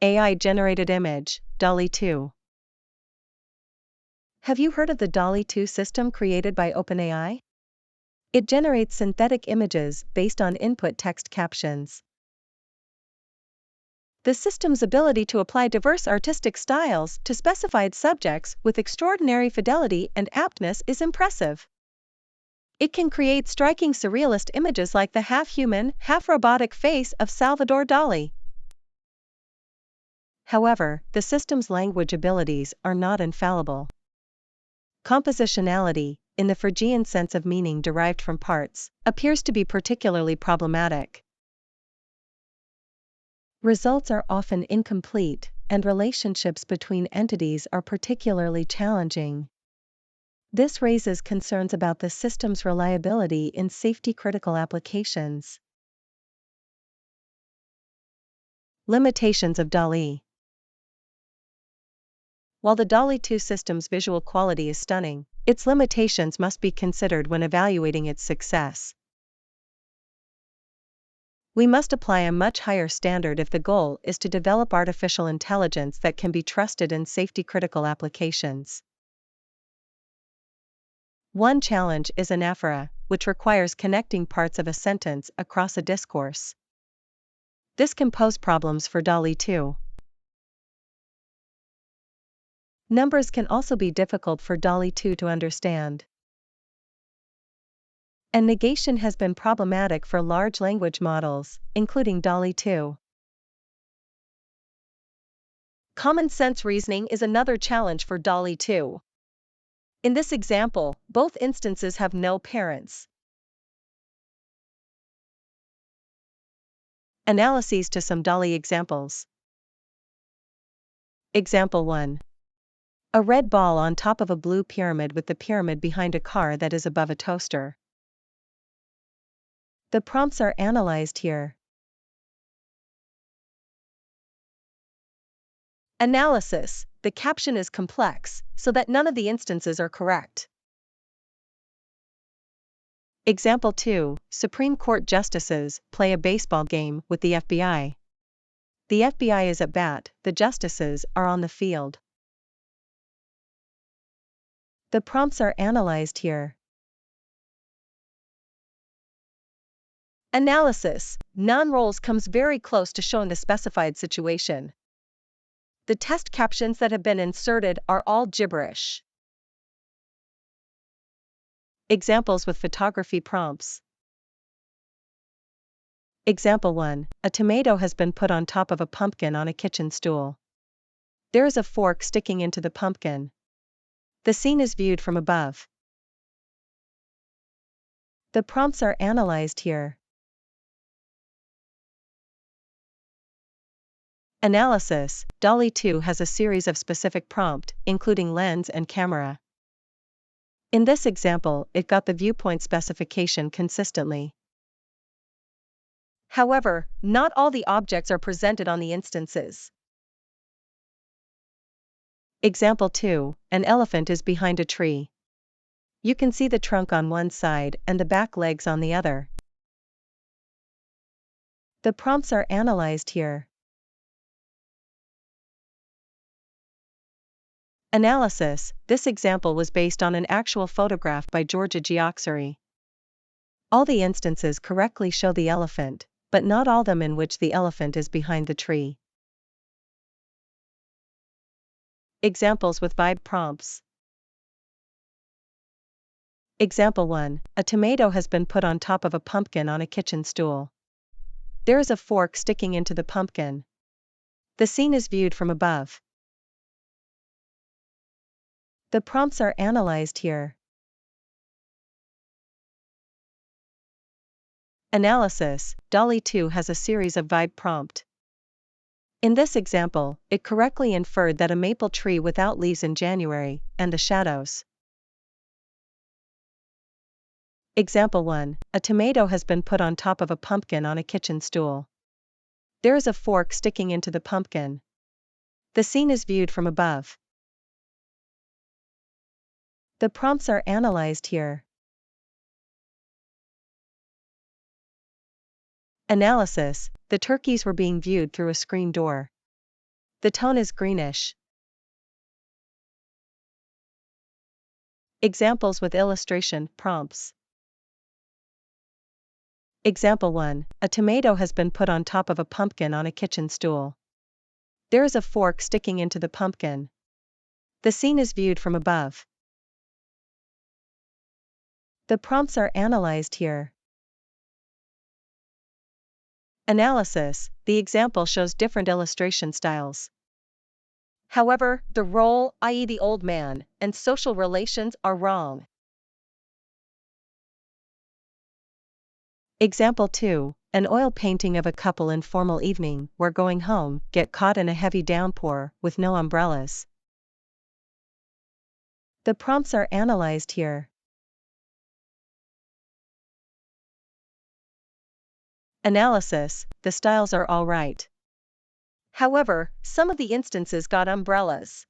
AI-generated image, DALL-E 2. Have you heard of the DALL-E 2 system created by OpenAI? It generates synthetic images based on input text captions. The system's ability to apply diverse artistic styles to specified subjects with extraordinary fidelity and aptness is impressive. It can create striking surrealist images like the half-human, half-robotic face of Salvador Dali. However, the system's language abilities are not infallible. Compositionality, in the Phrygian sense of meaning derived from parts, appears to be particularly problematic. Results are often incomplete, and relationships between entities are particularly challenging. This raises concerns about the system's reliability in safety-critical applications. Limitations of DALL-E. While the DALL-E 2 system's visual quality is stunning, its limitations must be considered when evaluating its success. We must apply a much higher standard if the goal is to develop artificial intelligence that can be trusted in safety-critical applications. One challenge is anaphora, which requires connecting parts of a sentence across a discourse. This can pose problems for DALL-E 2. Numbers can also be difficult for DALL-E 2 to understand. And negation has been problematic for large language models, including DALL-E 2. Common sense reasoning is another challenge for DALL-E 2. In this example, both instances have no parents. Analyses to some DALL-E examples. Example 1. A red ball on top of a blue pyramid with the pyramid behind a car that is above a toaster. The prompts are analyzed here. Analysis. The caption is complex, so that none of the instances are correct. Example 2. Supreme Court justices play a baseball game with the FBI. The FBI is at bat, the justices are on the field. The prompts are analyzed here. Analysis. Non-roles comes very close to showing the specified situation. The test captions that have been inserted are all gibberish. Examples with photography prompts. Example 1. A tomato has been put on top of a pumpkin on a kitchen stool. There is a fork sticking into the pumpkin. The scene is viewed from above. The prompts are analyzed here. Analysis. DALL-E 2 has a series of specific prompts, including lens and camera. In this example, it got the viewpoint specification consistently. However, not all the objects are presented on the instances. Example 2. An elephant is behind a tree. You can see the trunk on one side and the back legs on the other. The prompts are analyzed here. Analysis. This example was based on an actual photograph by Georgia Geoxery. All the instances correctly show the elephant, but not all them in which the elephant is behind the tree. Examples with vibe prompts. Example 1. A tomato has been put on top of a pumpkin on a kitchen stool. There is a fork sticking into the pumpkin. The scene is viewed from above. The prompts are analyzed here. Analysis. DALL-E 2 has a series of vibe prompts. In this example, it correctly inferred that a maple tree without leaves in January, and the shadows. Example 1. A tomato has been put on top of a pumpkin on a kitchen stool. There is a fork sticking into the pumpkin. The scene is viewed from above. The prompts are analyzed here. Analysis. The turkeys were being viewed through a screen door. The tone is greenish. Examples with illustration prompts. Example 1. A tomato has been put on top of a pumpkin on a kitchen stool. There is a fork sticking into the pumpkin. The scene is viewed from above. The prompts are analyzed here. Analysis. The example shows different illustration styles. However, the role, i.e. the old man, and social relations are wrong. Example 2. An oil painting of a couple in formal evening, where going home, get caught in a heavy downpour, with no umbrellas. The prompts are analyzed here. Analysis. The styles are all right. However, some of the instances got umbrellas.